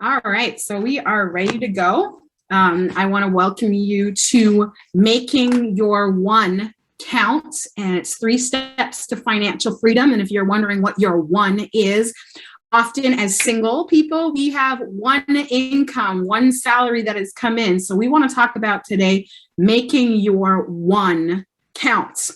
All right, so we are ready to go. I want to welcome you to Making Your One Count, and it's 3 steps to financial freedom. And if you're wondering what your one is, often as single people, we have one income, one salary that has come in. So we want to talk about today making your one count.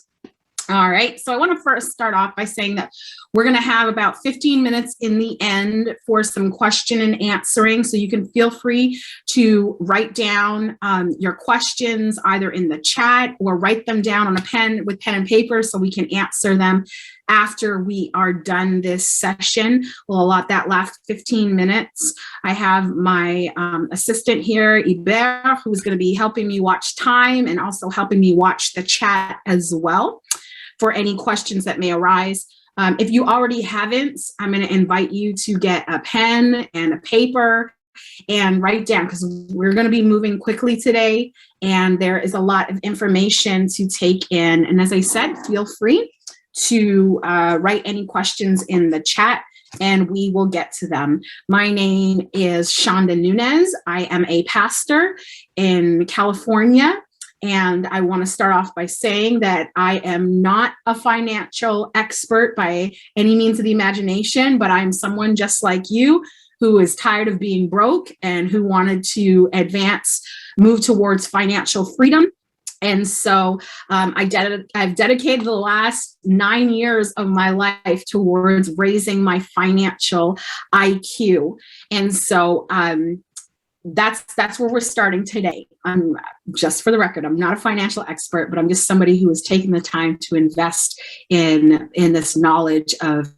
All right, so I want to first start off by saying that we're going to have about 15 minutes in the end for some question and answering. So you can feel free to write down your questions either in the chat or write them down on a pen with pen and paper so we can answer them after we are done this session. We'll allot that last 15 minutes. I have my assistant here, Iber, who's going to be helping me watch time and also helping me watch the chat as well for any questions that may arise. If you already haven't, I'm going to invite you to get a pen and a paper and write down, because we're going to be moving quickly today and there is a lot of information to take in. And as I said, feel free to write any questions in the chat and we will get to them. My name is Chanda Nunes. I am a pastor in California. And I want to start off by saying that I am not a financial expert by any means of the imagination, but I'm someone just like you who is tired of being broke and who wanted to move towards financial freedom. And so I've dedicated the last 9 years of my life towards raising my financial IQ. And so that's where we're starting today. I'm just for the record, I'm not a financial expert, but I'm just somebody who has taken the time to invest in this knowledge of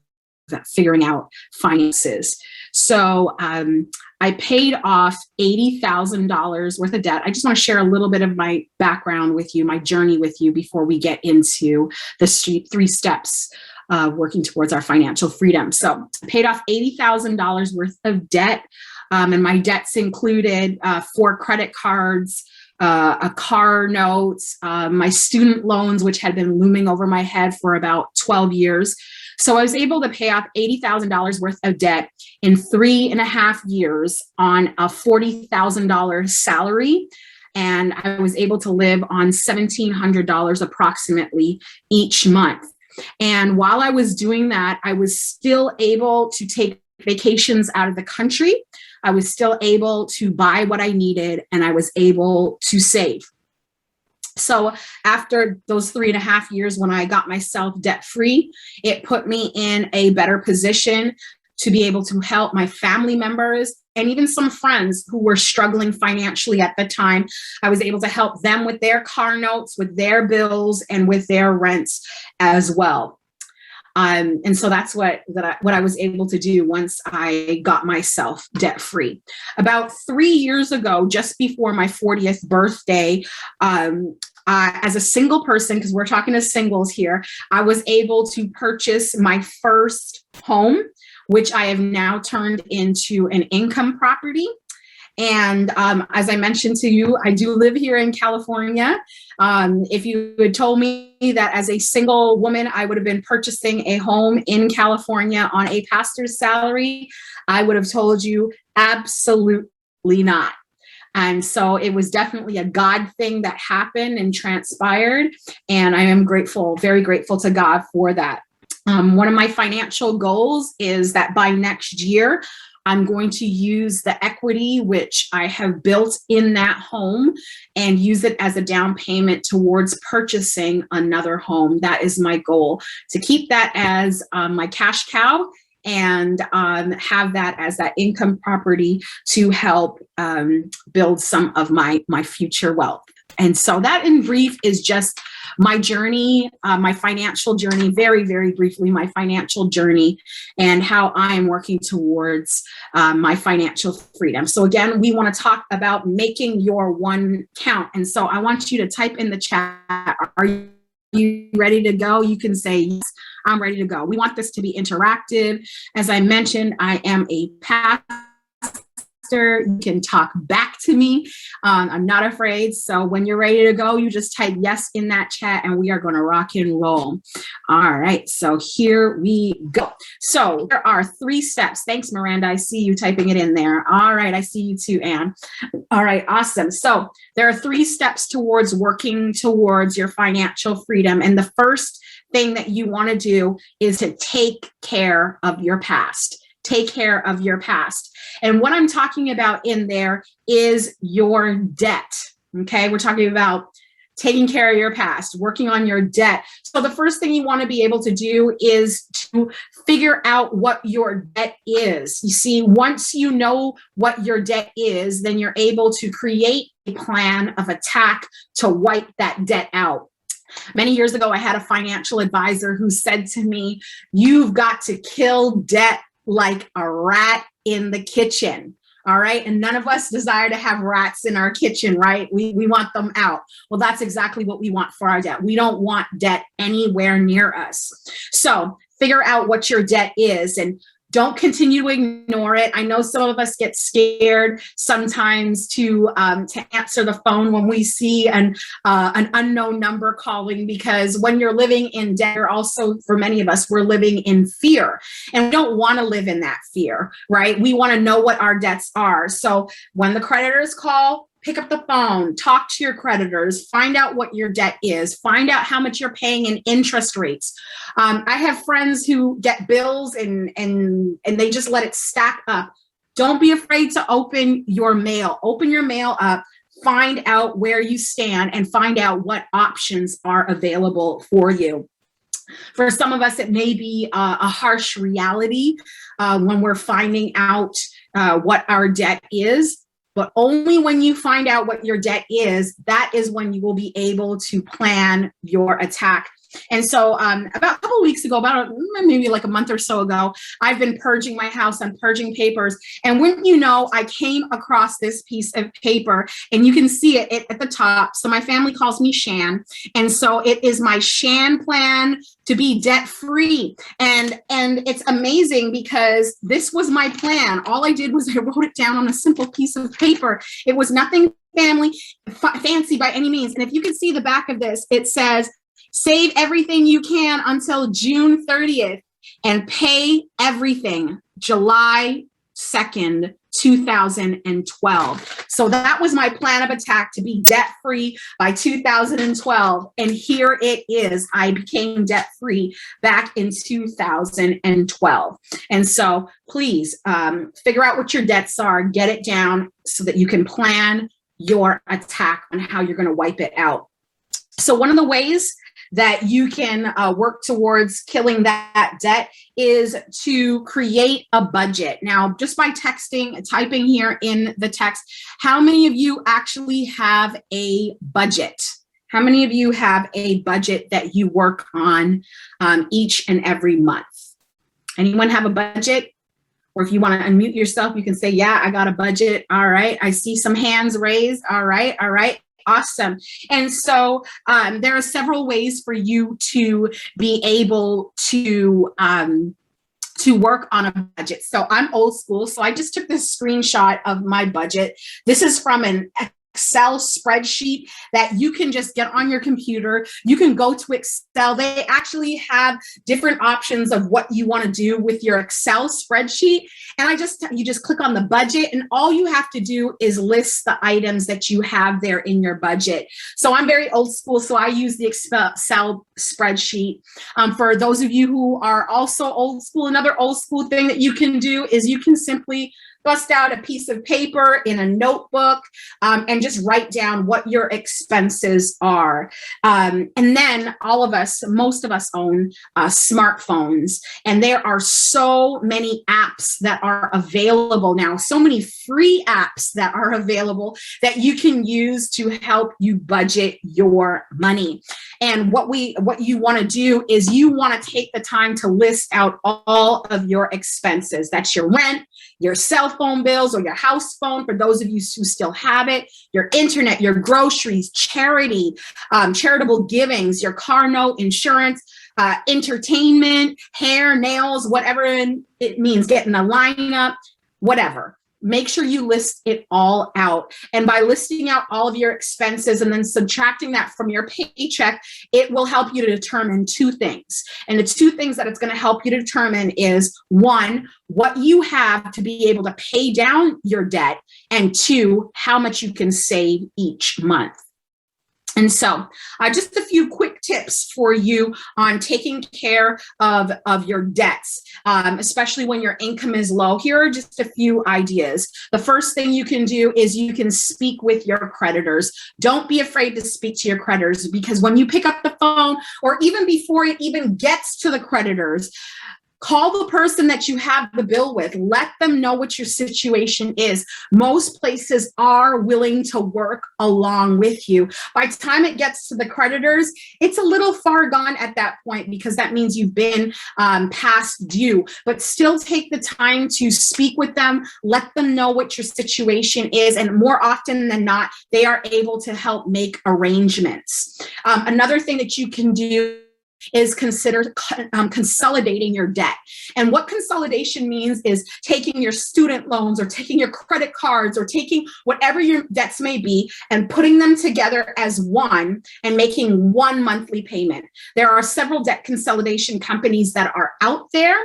figuring out finances. So I paid off $80,000 worth of debt. I just want to share a little bit of my background with you, my journey with you before we get into the 3 steps working towards our financial freedom. So I paid off $80,000 worth of debt. And my debts included 4 credit cards, a car note, my student loans, which had been looming over my head for about 12 years. So I was able to pay off $80,000 worth of debt in 3.5 years on a $40,000 salary. And I was able to live on $1,700 approximately each month. And while I was doing that, I was still able to take vacations out of the country. I was still able to buy what I needed and I was able to save. So after those 3.5 years, when I got myself debt free, it put me in a better position to be able to help my family members and even some friends who were struggling financially at the time. I was able to help them with their car notes, with their bills, and with their rents as well. And so that's what I was able to do once I got myself debt free. About 3 years ago, just before my 40th birthday, as a single person, because we're talking to singles here, I was able to purchase my first home, which I have now turned into an income property. And as I mentioned to you, I do live here in California. If you had told me that as a single woman, I would have been purchasing a home in California on a pastor's salary, I would have told you absolutely not. And so it was definitely a God thing that happened and transpired. And I am grateful, very grateful to God for that. One of my financial goals is that by next year, I'm going to use the equity which I have built in that home and use it as a down payment towards purchasing another home. That is my goal, to keep that as my cash cow and have that as that income property to help build some of my future wealth. And so that in brief is just my journey, my financial journey, very, very briefly, my financial journey and how I'm working towards my financial freedom. So again, we want to talk about making your one count. And so I want you to type in the chat, are you ready to go? You can say, yes, I'm ready to go. We want this to be interactive. As I mentioned, I am a pastor Pastor, you can talk back to me. I'm not afraid. So when you're ready to go, you just type yes in that chat and we are going to rock and roll. All right. So here we go. So there are 3 steps. Thanks, Miranda. I see you typing it in there. All right. I see you too, Anne. All right. Awesome. So there are 3 steps towards working towards your financial freedom. And the first thing that you want to do is to take care of your past. Take care of your past. And what I'm talking about in there is your debt. Okay, we're talking about taking care of your past, working on your debt. So the first thing you want to be able to do is to figure out what your debt is. You see, once you know what your debt is, then you're able to create a plan of attack to wipe that debt out. Many years ago, I had a financial advisor who said to me, "You've got to kill debt like a rat in the kitchen." All right. And none of us desire to have rats in our kitchen, right? We want them out. Well, that's exactly what we want for our debt. We don't want debt anywhere near us. So figure out what your debt is and don't continue to ignore it. I know some of us get scared sometimes to answer the phone when we see an unknown number calling, because when you're living in debt, you're also, for many of us, we're living in fear, and we don't want to live in that fear, right? We want to know what our debts are. So when the creditors call, pick up the phone, talk to your creditors, find out what your debt is, find out how much you're paying in interest rates. I have friends who get bills and they just let it stack up. Don't be afraid to open your mail. Open your mail up, find out where you stand, and find out what options are available for you. For some of us, it may be a harsh reality when we're finding out what our debt is. But only when you find out what your debt is, that is when you will be able to plan your attack. And so about a couple of weeks ago, about maybe like a month or so ago, I've been purging my house. I'm purging papers. And wouldn't you know, I came across this piece of paper, and you can see it at the top. So my family calls me Shan. And so it is my Shan plan to be debt free. And it's amazing because this was my plan. All I did was I wrote it down on a simple piece of paper. It was nothing fancy by any means. And if you can see the back of this, it says, "Save everything you can until June 30th and pay everything July 2nd, 2012. So that was my plan of attack, to be debt free by 2012. And here it is. I became debt free back in 2012. And so please figure out what your debts are, get it down so that you can plan your attack on how you're going to wipe it out. So one of the ways that you can work towards killing that debt is to create a budget. Now, just by typing here in the text, how many of you actually have a budget? How many of you have a budget that you work on each and every month? Anyone have a budget? Or if you want to unmute yourself, you can say, "Yeah, I got a budget." All right. I see some hands raised. All right. All right. Awesome. And so there are several ways for you to be able to work on a budget. So I'm old school. So I just took this screenshot of my budget. This is from an Excel spreadsheet that you can just get on your computer. You can go to Excel. They actually have different options of what you want to do with your Excel spreadsheet. And you just click on the budget, and all you have to do is list the items that you have there in your budget. So I'm very old school, so I use the Excel spreadsheet. For those of you who are also old school, another old school thing that you can do is you can simply bust out a piece of paper in a notebook and just write down what your expenses are. And then most of us own smartphones, and there are so many apps that are available now, so many free apps that are available that you can use to help you budget your money. And what you want to do is you want to take the time to list out all of your expenses. That's your rent, your cell phone bills, or your house phone for those of you who still have it, your internet, your groceries, charity, charitable givings, your car note, insurance, entertainment, hair, nails, whatever it means, getting a lineup, whatever. make sure you list it all out. And by listing out all of your expenses and then subtracting that from your paycheck, it will help you to determine two things. And the two things that it's going to help you to determine is, one, what you have to be able to pay down your debt, and two, how much you can save each month. And so just a few quick tips for you on taking care of your debts, especially when your income is low. Here are just a few ideas. The first thing you can do is you can speak with your creditors. Don't be afraid to speak to your creditors, because when you pick up the phone, or even before it even gets to the creditors, call the person that you have the bill with. Let them know what your situation is. Most places are willing to work along with you. By the time it gets to the creditors, it's a little far gone at that point, because that means you've been past due. But still take the time to speak with them. Let them know what your situation is. And more often than not, they are able to help make arrangements. Another thing that you can do is consider consolidating your debt. And what consolidation means is taking your student loans, or taking your credit cards, or taking whatever your debts may be, and putting them together as one and making one monthly payment. There are several debt consolidation companies that are out there.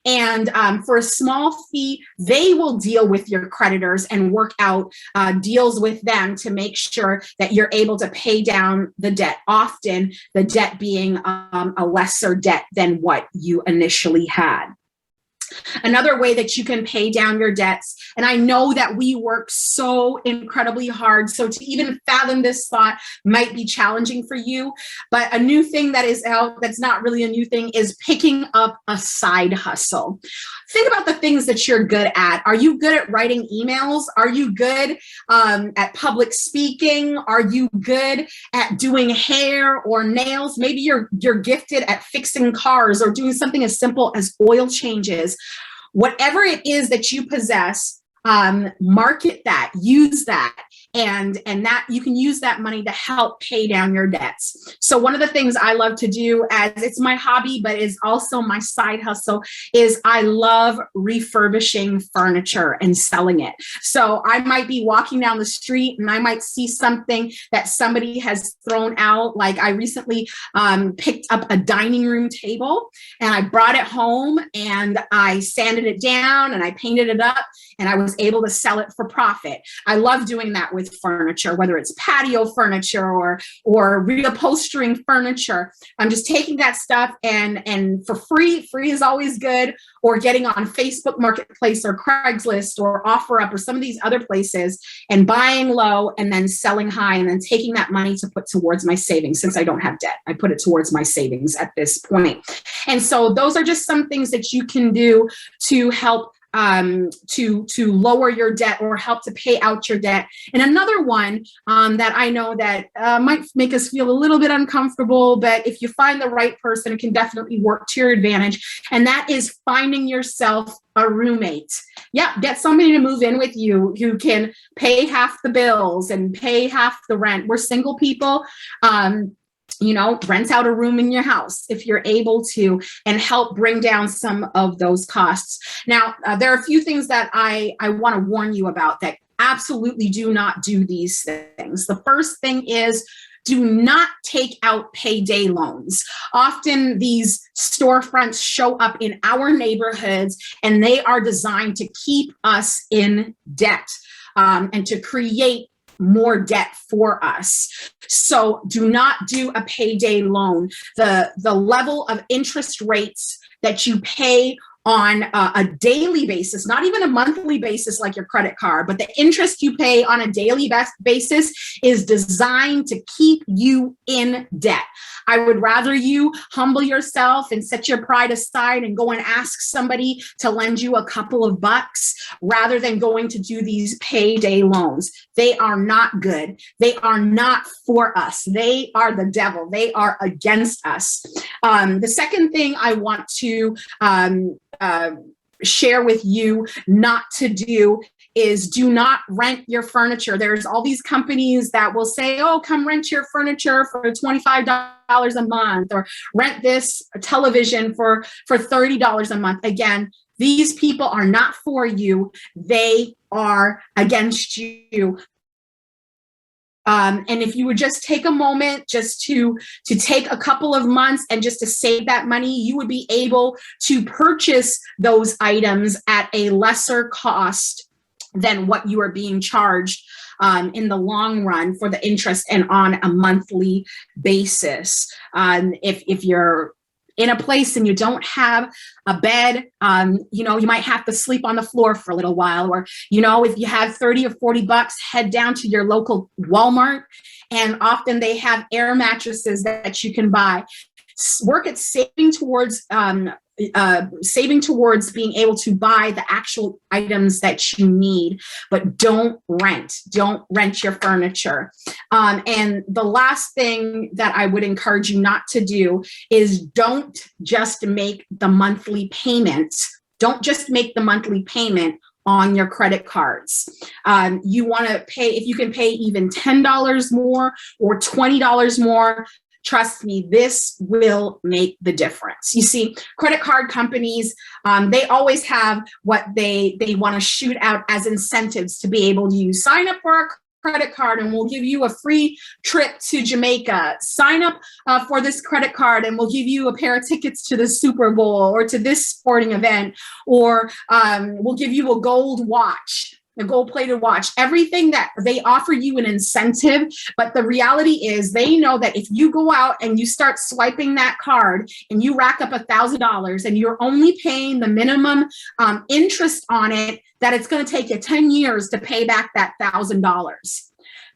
And for a small fee, they will deal with your creditors and work out deals with them to make sure that you're able to pay down the debt, often the debt being a lesser debt than what you initially had. Another way that you can pay down your debts, and I know that we work so incredibly hard, so to even fathom this thought might be challenging for you, but a new thing that is out that's not really a new thing is picking up a side hustle. Think about the things that you're good at. Are you good at writing emails? Are you good at public speaking? Are you good at doing hair or nails? Maybe you're gifted at fixing cars or doing something as simple as oil changes. Whatever it is that you possess, market that, use that, and that you can use that money to help pay down your debts. So one of the things I love to do, as it's my hobby, but is also my side hustle, is I love refurbishing furniture and selling it. So I might be walking down the street and I might see something that somebody has thrown out. Like I recently picked up a dining room table and I brought it home and I sanded it down and I painted it up and I was able to sell it for profit. I love doing that with furniture, whether it's patio furniture or reupholstering furniture. I'm just taking that stuff and for free is always good, or getting on Facebook Marketplace or Craigslist or OfferUp or some of these other places and buying low and then selling high, and then taking that money to put towards my savings. Since I don't have debt, I put it towards my savings at this point. And so those are just some things that you can do to help to lower your debt or help to pay out your debt. And another one that I know that might make us feel a little bit uncomfortable, but if you find the right person, it can definitely work to your advantage. And that is finding yourself a roommate. Yeah, get somebody to move in with you who can pay half the bills and pay half the rent. We're single people. Rent out a room in your house if you're able to, and help bring down some of those costs. Now, there are a few things that I want to warn you about that absolutely do not do these things. The first thing is, do not take out payday loans. Often these storefronts show up in our neighborhoods and they are designed to keep us in debt and to create more debt for us. So do not do a payday loan. The level of interest rates that you pay on a daily basis, not even a monthly basis like your credit card, but the interest you pay on a daily basis is designed to keep you in debt. I would rather you humble yourself and set your pride aside and go and ask somebody to lend you a couple of bucks rather than going to do these payday loans. They are not good. They are not for us. They are the devil. They are against us. The second thing I want to share with you not to do is do not rent your furniture. There's all these companies that will say, oh, come rent your furniture for $25 a month, or rent this television for $30 a month. Again, These people are not for you. They are against you. And if you would just take a moment just to take a couple of months and just to save that money, you would be able to purchase those items at a lesser cost than what you are being charged in the long run for the interest and on a monthly basis. If you're in a place and you don't have a bed, you might have to sleep on the floor for a little while, or, if you have 30 or 40 bucks, head down to your local Walmart, and often they have air mattresses that you can buy. Work at saving towards being able to buy the actual items that you need, but don't rent your furniture. And the last thing that I would encourage you not to do is don't just make the monthly payments. Don't just make the monthly payment on your credit cards. You want to pay, if you can pay even $10 more or $20 more, trust me, this will make the difference. You see, credit card companies, they always have what they want to shoot out as incentives to be able to sign up for our credit card and we'll give you a free trip to Jamaica. Sign up for this credit card and we'll give you a pair of tickets to the Super Bowl or to this sporting event, or we'll give you a gold watch. The gold-plated watch, everything that they offer you an incentive, but the reality is they know that if you go out and you start swiping that card and you rack up $1,000 and you're only paying the minimum interest on it, that it's going to take you 10 years to pay back that $1,000.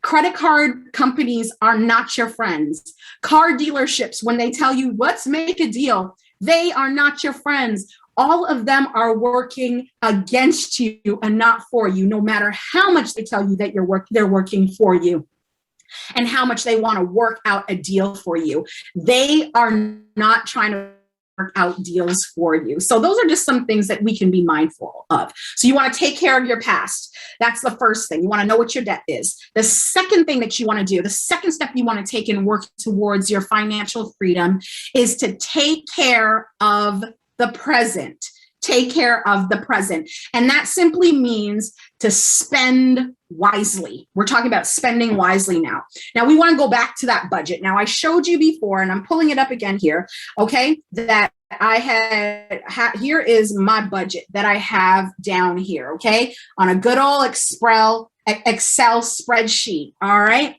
Credit card companies are not your friends. Car dealerships, when they tell you, let's make a deal, they are not your friends. All of them are working against you and not for you, no matter how much they tell you that they're working for you and how much they want to work out a deal for you. They are not trying to work out deals for you. So those are just some things that we can be mindful of. So you want to take care of your past. That's the first thing. You want to know what your debt is. The second thing that you want to do, the second step you want to take in work towards your financial freedom is to take care of the present. Take care of the present. And that simply means to spend wisely. We're talking about spending wisely now. Now we want to go back to that budget. Now I showed you before, and I'm pulling it up again here, okay, that I had here is my budget that I have down here, okay, on a good old Excel spreadsheet, all right?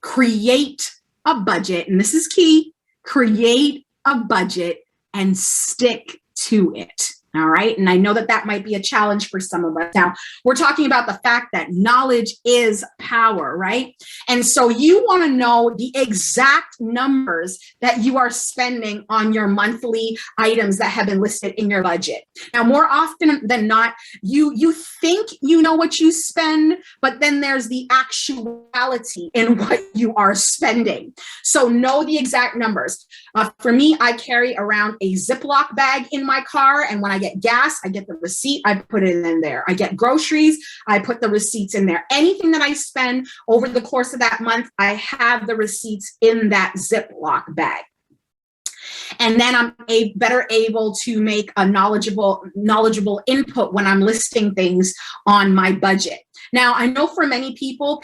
Create a budget, and this is key, create a budget and stick to it. All right. And I know that that might be a challenge for some of us. Now, we're talking about the fact that knowledge is power, right? And so you want to know the exact numbers that you are spending on your monthly items that have been listed in your budget. Now, more often than not, you think you know what you spend, but then there's the actuality in what you are spending. So know the exact numbers. For me, I carry around a Ziploc bag in my car, and when I get gas, I get the receipt, I put it in there. I get groceries, I put the receipts in there. Anything that I spend over the course of that month, I have the receipts in that Ziploc bag. And then I'm better able to make a knowledgeable input when I'm listing things on my budget. Now, I know for many people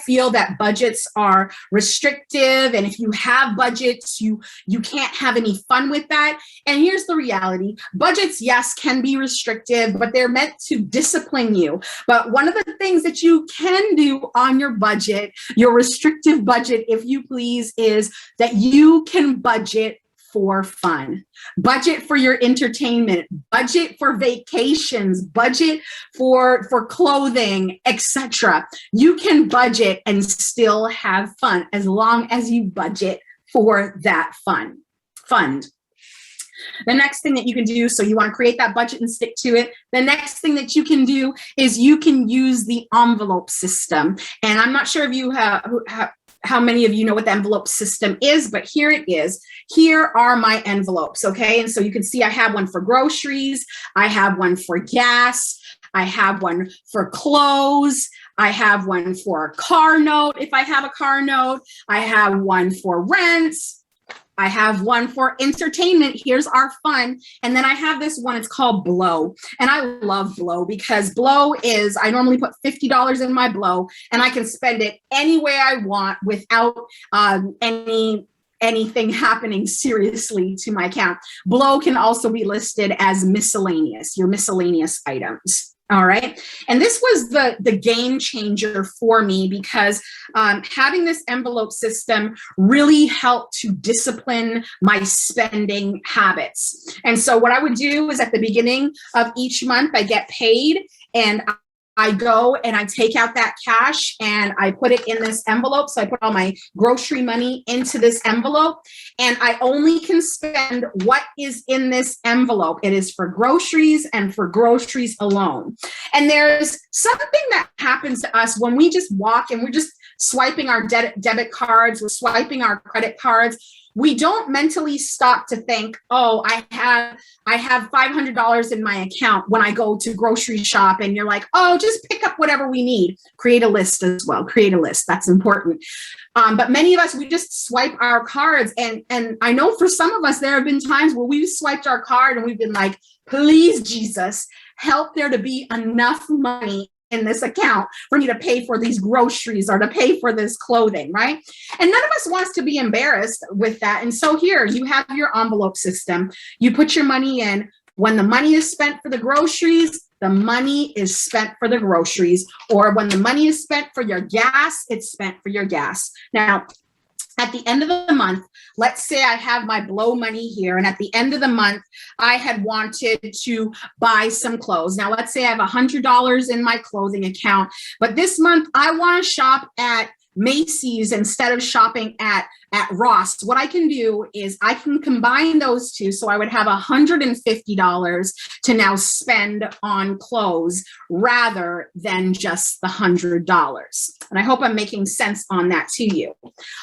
feel that budgets are restrictive, and if you have budgets, you can't have any fun with that. And here's the reality. Budgets, yes, can be restrictive, but they're meant to discipline you. But one of the things that you can do on your budget, your restrictive budget, if you please, is that you can budget for fun, budget for your entertainment, budget for vacations, budget for clothing, etc. You can budget and still have fun as long as you budget for that fund. The next thing that you can do, so you want to create that budget and stick to it. The next thing that you can do is you can use the envelope system. And I'm not sure if you how many of you know what the envelope system is, but here it is. Here are my envelopes, okay? And so you can see I have one for groceries, I have one for gas, I have one for clothes, I have one for a car note if I have a car note, I have one for rents, I have one for entertainment. Here's our fun. And then I have this one, it's called Blow. And I love Blow because Blow is, I normally put $50 in my Blow and I can spend it any way I want without anything happening seriously to my account. Blow can also be listed as miscellaneous, your miscellaneous items. All right. And this was the game changer for me because having this envelope system really helped to discipline my spending habits. And so what I would do is at the beginning of each month, I get paid and I go and I take out that cash and I put it in this envelope. So I put all my grocery money into this envelope and I only can spend what is in this envelope. It is for groceries and for groceries alone. And there's something that happens to us when we just walk and we're just swiping our debit cards, we're swiping our credit cards. We don't mentally stop to think, oh, I have $500 in my account when I go to grocery shop, and you're like, oh, just pick up whatever we need. Create a list as well. Create a list. That's important. But many of us, we just swipe our cards. And I know for some of us, there have been times where we've swiped our card and we've been like, please, Jesus, help there to be enough money in this account for me to pay for these groceries or to pay for this clothing, right? And none of us wants to be embarrassed with that. And so here you have your envelope system. You put your money in. When the money is spent for the groceries, the money is spent for the groceries. Or when the money is spent for your gas, it's spent for your gas. Now, at the end of the month, let's say I have my Blow money here, and at the end of the month, I had wanted to buy some clothes. Now, let's say I have $100 in my clothing account, but this month I want to shop at Macy's instead of shopping at Ross. What I can do is I can combine those two. So I would have $150 to now spend on clothes rather than just the $100. And I hope I'm making sense on that to you.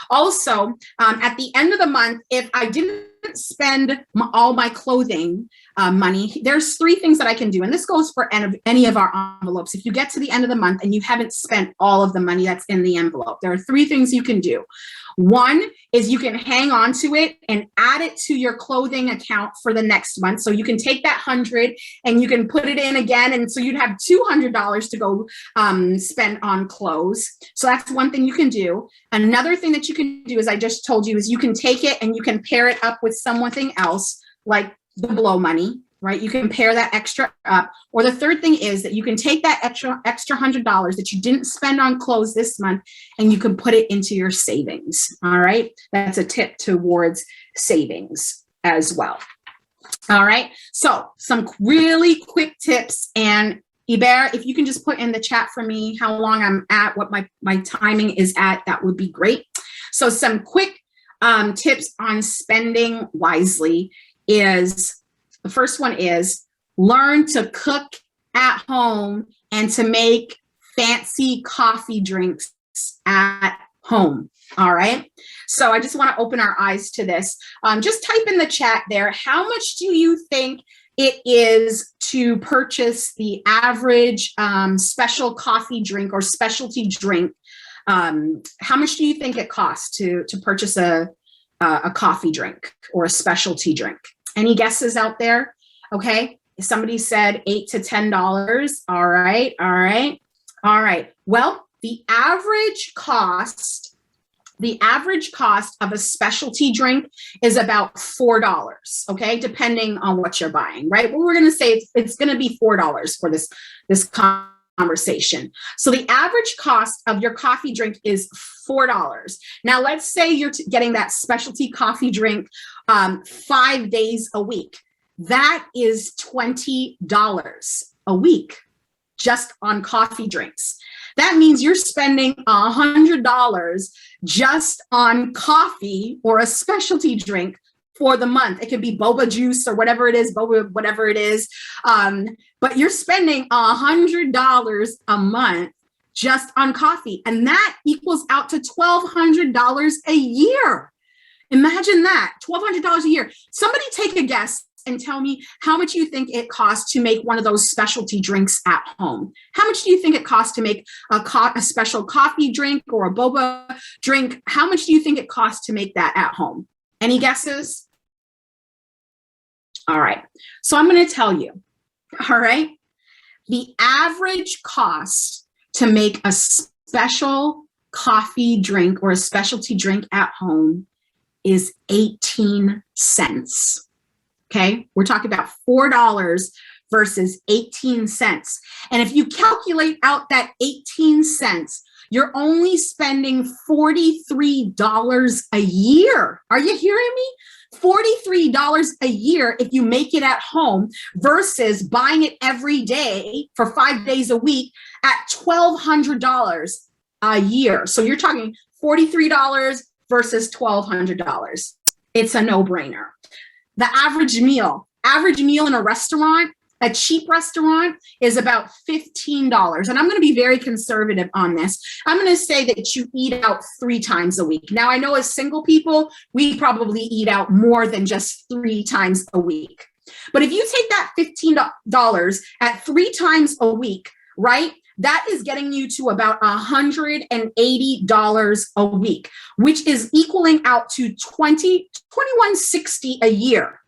Also, at the end of the month, if I didn't spend all my clothing money, there's three things that I can do. And this goes for any of our envelopes. If you get to the end of the month and you haven't spent all of the money that's in the envelope, there are three things you can do. One is you can hang on to it and add it to your clothing account for the next month. So you can take that 100 and you can put it in again. And so you'd have $200 to go spend on clothes. So that's one thing you can do. Another thing that you can do, as I just told you, is you can take it and you can pair it up with something else like the Blow money, right? You can pair that extra up. Or the third thing is that you can take that extra $100 that you didn't spend on clothes this month and you can put it into your savings. All right. That's a tip towards savings as well. All right. So some really quick tips, and Iber, if you can just put in the chat for me how long I'm at, what my timing is at, that would be great. So some quick tips on spending wisely is, the first one is learn to cook at home and to make fancy coffee drinks at home. All right. So I just want to open our eyes to this. Just type in the chat there. How much do you think it is to purchase the average special coffee drink or specialty drink? How much do you think it costs to purchase a coffee drink or a specialty drink? Any guesses out there? Okay. Somebody said $8 to $10. All right. All right. All right. Well, the average cost of a specialty drink is about $4. Okay. Depending on what you're buying, right? Well, we're going to say it's going to be $4 for this conversation. So the average cost of your coffee drink is $4. Now, let's say you're getting that specialty coffee drink 5 days a week. That is $20 a week just on coffee drinks. That means you're spending $100 just on coffee or a specialty drink for the month. It could be boba juice or whatever it is, whatever it is. But you're spending $100 a month just on coffee. And that equals out to $1,200 a year. Imagine that, $1,200 a year. Somebody take a guess and tell me how much you think it costs to make one of those specialty drinks at home. How much do you think it costs to make a special coffee drink or a boba drink? How much do you think it costs to make that at home? Any guesses? All right. So I'm going to tell you, all right, the average cost to make a special coffee drink or a specialty drink at home is 18 cents. Okay. We're talking about $4 versus 18 cents. And if you calculate out that 18 cents, you're only spending $43 a year. Are you hearing me? $43 a year if you make it at home versus buying it every day for 5 days a week at $1,200 a year. So you're talking $43 versus $1,200. It's a no-brainer. The average meal in a restaurant, a cheap restaurant, is about $15. And I'm going to be very conservative on this. I'm going to say that you eat out 3 times a week. Now, I know as single people, we probably eat out more than just 3 times a week. But if you take that $15 at 3 times a week, right? That is getting you to about $180 a week, which is equaling out to $2,160 a year.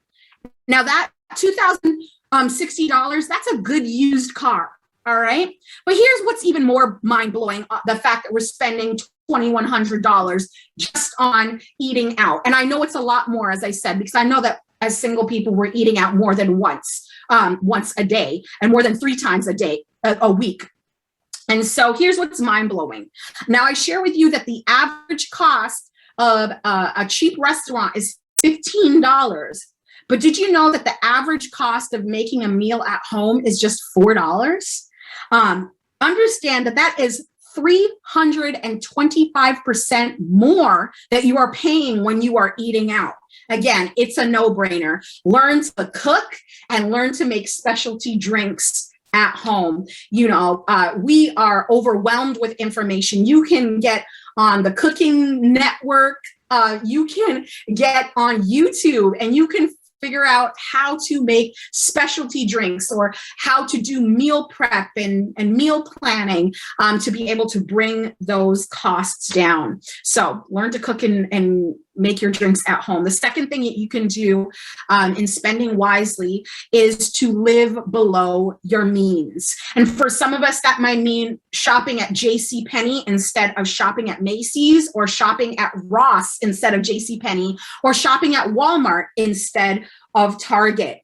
Now that $2,060, that's a good used car. All right. But here's what's even more mind-blowing, the fact that we're spending $2,100 just on eating out. And I know it's a lot more, as I said, because I know that as single people, we're eating out more than once a day, and more than 3 times a week. And so here's what's mind-blowing. Now, I share with you that the average cost of a cheap restaurant is $15. But did you know that the average cost of making a meal at home is just $4? Understand that that is 325% more that you are paying when you are eating out. Again, it's a no-brainer. Learn to cook and learn to make specialty drinks at home. You know, we are overwhelmed with information. You can get on the Cooking Network. You can get on YouTube, and you can figure out how to make specialty drinks or how to do meal prep and meal planning to be able to bring those costs down. So learn to cook and make your drinks at home. The second thing that you can do in spending wisely is to live below your means. And for some of us, that might mean shopping at JCPenney instead of shopping at Macy's, or shopping at Ross instead of JCPenney, or shopping at Walmart instead of Target.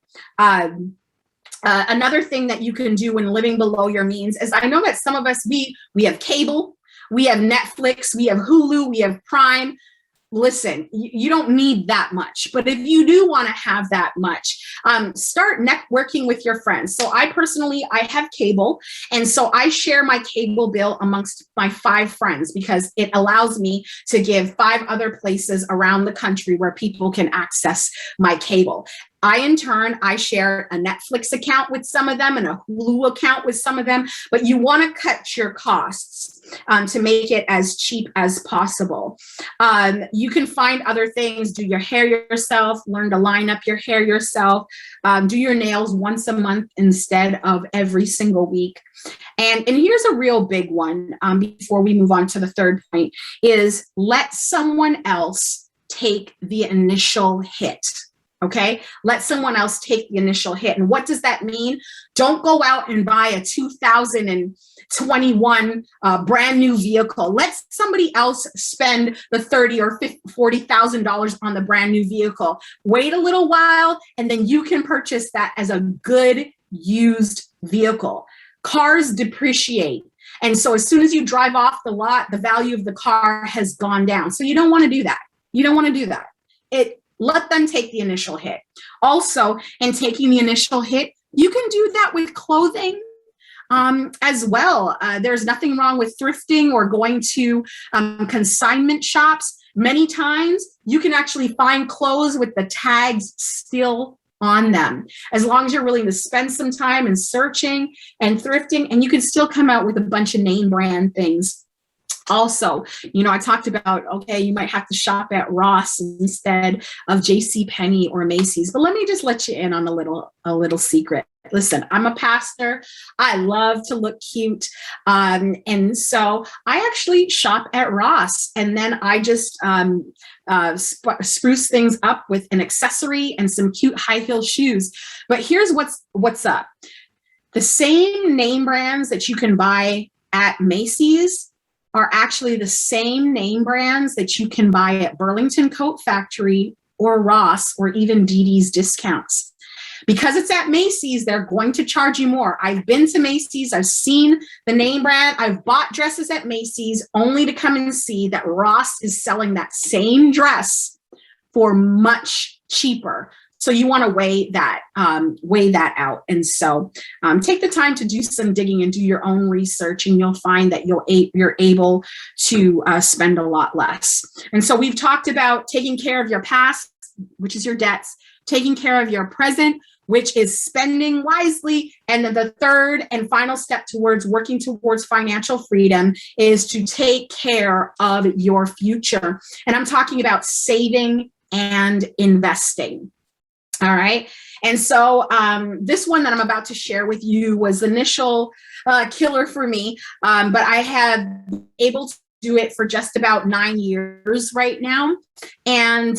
Another thing that you can do when living below your means is, I know that some of us, we have cable, we have Netflix, we have Hulu, we have Prime. Listen, you don't need that much, but if you do want to have that much, start networking with your friends. So I have cable, and so I share my cable bill amongst my 5 friends because it allows me to give 5 other places around the country where people can access my cable. In turn, I share a Netflix account with some of them and a Hulu account with some of them, but you want to cut your costs to make it as cheap as possible. You can find other things, do your hair yourself, learn to line up your hair yourself, do your nails once a month instead of every single week. And here's a real big one before we move on to the third point, is let someone else take the initial hit. Okay, let someone else take the initial hit. And what does that mean? Don't go out and buy a 2021 brand new vehicle. Let somebody else spend the $30,000 or $40,000 on the brand new vehicle. Wait a little while, and then you can purchase that as a good used vehicle. Cars depreciate. And so as soon as you drive off the lot, the value of the car has gone down. So you don't want to do that. You don't want to do that. Let them take the initial hit. Also, in taking the initial hit, you can do that with clothing as well. There's nothing wrong with thrifting or going to consignment shops. Many times, you can actually find clothes with the tags still on them, as long as you're willing to spend some time in searching and thrifting, and you can still come out with a bunch of name brand things. Also, you know, I talked about, okay, you might have to shop at Ross instead of JCPenney or Macy's, but let me just let you in on a little secret. Listen, I'm a pastor. I love to look cute. And so I actually shop at Ross, and then I just spruce things up with an accessory and some cute high heel shoes. But here's what's up. The same name brands that you can buy at Macy's are actually the same name brands that you can buy at Burlington Coat Factory or Ross or even Dee Dee's Discounts. Because it's at Macy's, they're going to charge you more. I've been to Macy's. I've seen the name brand. I've bought dresses at Macy's only to come and see that Ross is selling that same dress for much cheaper. So you want to weigh that out. And so take the time to do some digging and do your own research, and you'll find that you're able to spend a lot less. And so we've talked about taking care of your past, which is your debts, taking care of your present, which is spending wisely. And then the third and final step towards working towards financial freedom is to take care of your future. And I'm talking about saving and investing. All right. And so this one that I'm about to share with you was the initial killer for me, but I have been able to do it for just about 9 years right now. And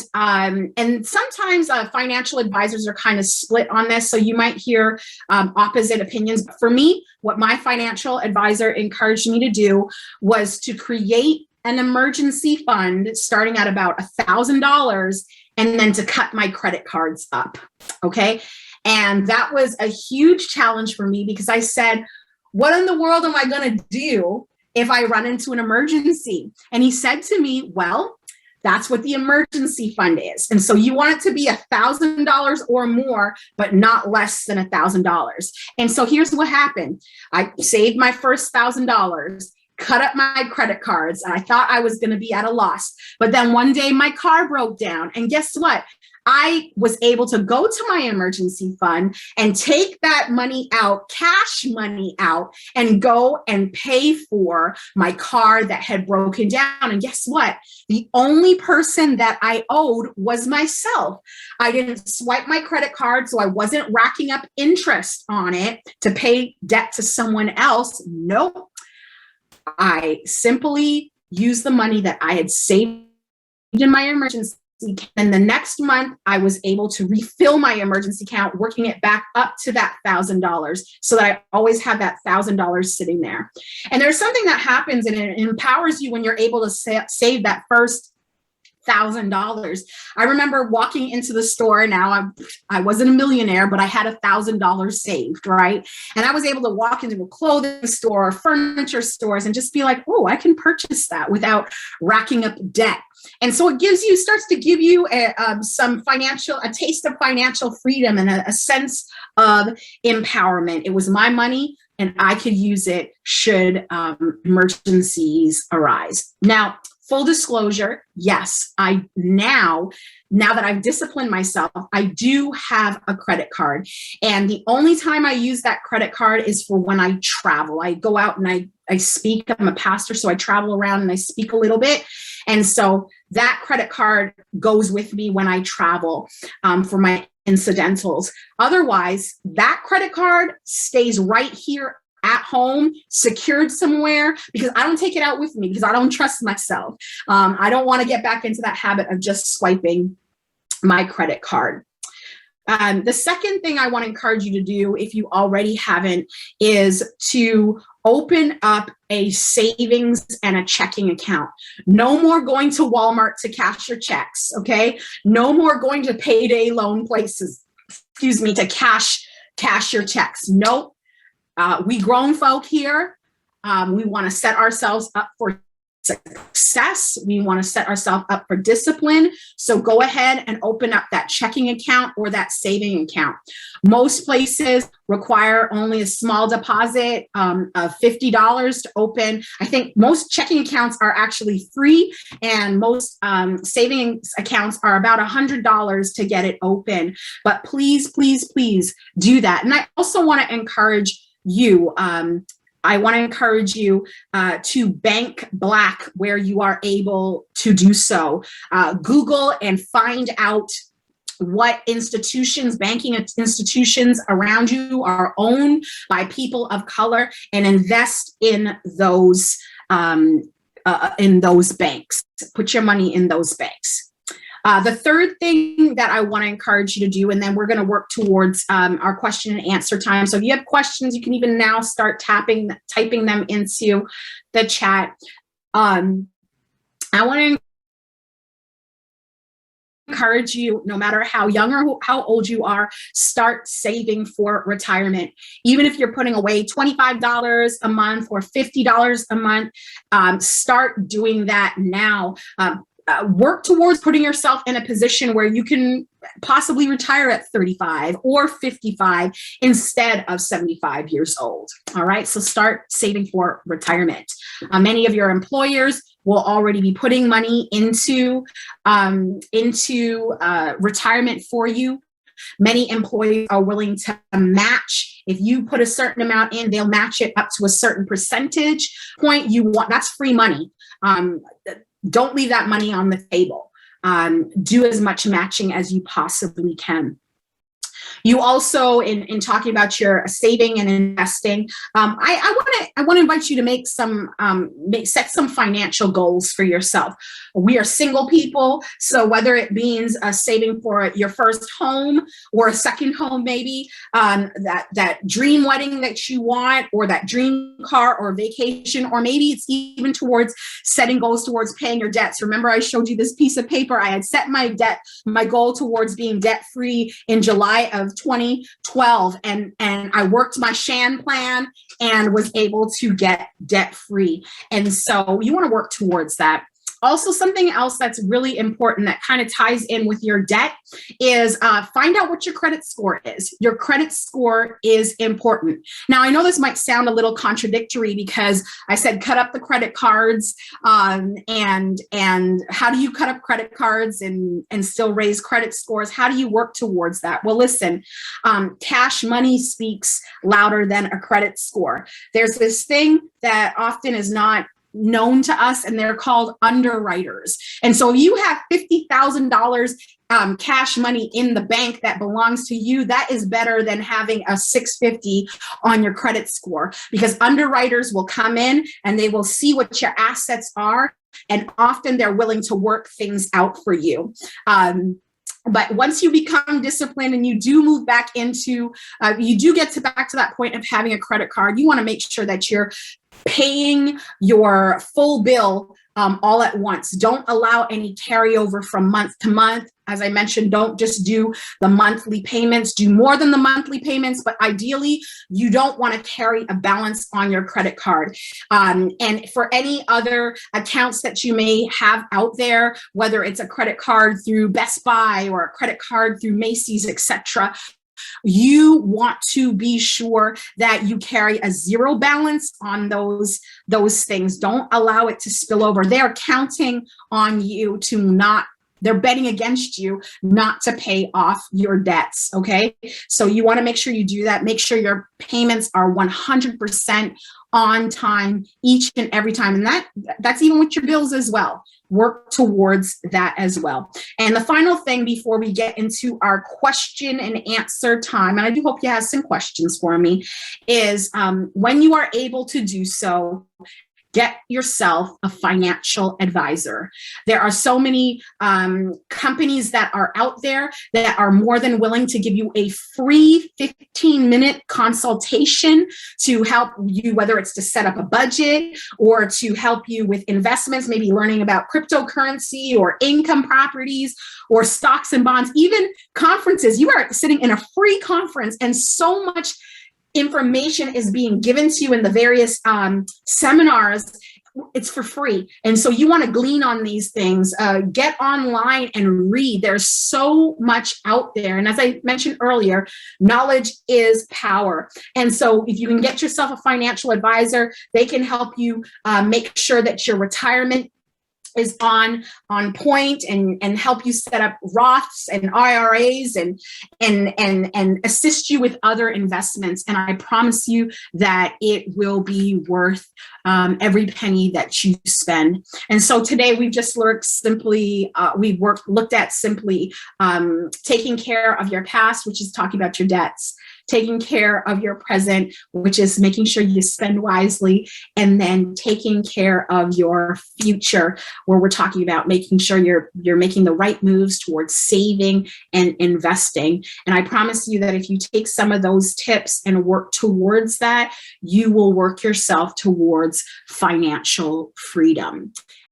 sometimes financial advisors are kind of split on this. So you might hear opposite opinions. But for me, what my financial advisor encouraged me to do was to create an emergency fund starting at about $1,000 and then to cut my credit cards up. Okay. And that was a huge challenge for me because I said, what in the world am I going to do if I run into an emergency? And he said to me, well, that's what the emergency fund is. And so you want it to be $1,000 or more, but not less than $1,000. And so here's what happened. I saved my first $1,000, cut up my credit cards. And I thought I was going to be at a loss. But then one day my car broke down. And guess what? I was able to go to my emergency fund and take that money out, cash money out, and go and pay for my car that had broken down. And guess what? The only person that I owed was myself. I didn't swipe my credit card, so I wasn't racking up interest on it to pay debt to someone else. Nope. I simply used the money that I had saved in my emergency. And the next month, I was able to refill my emergency account, working it back up to that $1,000 so that I always have that $1,000 sitting there. And there's something that happens, and it empowers you when you're able to save that first $1,000. I remember walking into the store. Now I wasn't a millionaire, but I had $1,000 saved, right? And I was able to walk into a clothing store or furniture stores and just be like, oh, I can purchase that without racking up debt. And so it starts to give you a taste of financial freedom and a sense of empowerment. It was my money, and I could use it should emergencies arise. Now, full disclosure, yes, now that I've disciplined myself, I do have a credit card. And the only time I use that credit card is for when I travel. I go out and I speak. I'm a pastor, so I travel around and I speak a little bit. And so that credit card goes with me when I travel for my incidentals. Otherwise, that credit card stays right here at home, secured somewhere, because I don't take it out with me because I don't trust myself. I don't want to get back into that habit of just swiping my credit card. The second thing I want to encourage you to do, if you already haven't, is to open up a savings and a checking account. No more going to Walmart to cash your checks, okay? No more going to Payday loan places, to cash your checks. Nope. We grown folk here, we want to set ourselves up for success. We want to set ourselves up for discipline. So go ahead and open up that checking account or that saving account. Most places require only a small deposit of $50 to open. I think most checking accounts are actually free, and most savings accounts are about $100 to get it open. But please, please, please do that. And I also want to encourage you, to bank black where you are able to do so. Google and find out what institutions, banking institutions around you are owned by people of color, and invest in those banks. Put your money in those banks. The third thing that I want to encourage you to do, and then we're going to work towards our question and answer time. So if you have questions, you can even now start typing them into the chat. I want to encourage you, no matter how young or how old you are, start saving for retirement. Even if you're putting away $25 a month or $50 a month, start doing that now. Work towards putting yourself in a position where you can possibly retire at 35 or 55 instead of 75 years old. All right, so start saving for retirement. Many of your employers will already be putting money into retirement for you. Many employees are willing to match. If you put a certain amount in, they'll match it up to a certain percentage point you want. That's free money. Don't leave that money on the table. Do as much matching as you possibly can. You also, in talking about your saving and investing, I want to invite you to set some financial goals for yourself. We are single people, so whether it means saving for your first home or a second home, maybe that dream wedding that you want, or that dream car or vacation, or maybe it's even towards setting goals towards paying your debts. Remember, I showed you this piece of paper. I had set my goal towards being debt free in July of 2012, and I worked my Chanda plan and was able to get debt free. And so you want to work towards that. Also, something else that's really important that kind of ties in with your debt is find out what your credit score is. Your credit score is important. Now, I know this might sound a little contradictory because I said cut up the credit cards, and how do you cut up credit cards and still raise credit scores? How do you work towards that? Well, listen, cash money speaks louder than a credit score. There's this thing that often is not known to us, and they're called underwriters. And so if you have $50,000 cash money in the bank that belongs to you, that is better than having a 650 on your credit score, because underwriters will come in and they will see what your assets are, and often they're willing to work things out for you. But once you become disciplined and you do move back into, you do get back to that point of having a credit card, you want to make sure that you're paying your full bill all at once. Don't allow any carryover from month to month. As I mentioned, don't just do the monthly payments, do more than the monthly payments, but ideally you don't want to carry a balance on your credit card. And for any other accounts that you may have out there, whether it's a credit card through Best Buy or a credit card through Macy's, etc., you want to be sure that you carry a zero balance on those things. Don't allow it to spill over. They're counting on you they're betting against you not to pay off your debts, okay? So you want to make sure you do that. Make sure your payments are 100% on time each and every time. And that's even with your bills as well. Work towards that as well. And the final thing before we get into our question and answer time, and I do hope you have some questions for me, is when you are able to do so, get yourself a financial advisor. There are so many companies that are out there that are more than willing to give you a free 15-minute consultation to help you, whether it's to set up a budget or to help you with investments, maybe learning about cryptocurrency or income properties or stocks and bonds, even conferences. You are sitting in a free conference, and so much information is being given to you in the various seminars. It's for free. And so you want to glean on these things, get online and read. There's so much out there. And as I mentioned earlier, knowledge is power. And so if you can get yourself a financial advisor, they can help you make sure that your retirement is on point and help you set up Roths and IRAs and assist you with other investments. And I promise you that it will be worth every penny that you spend. And so today we've just looked at simply taking care of your past, which is talking about your debts, taking care of your present, which is making sure you spend wisely, and then taking care of your future, where we're talking about making sure you're making the right moves towards saving and investing. And I promise you that if you take some of those tips and work towards that, you will work yourself towards financial freedom.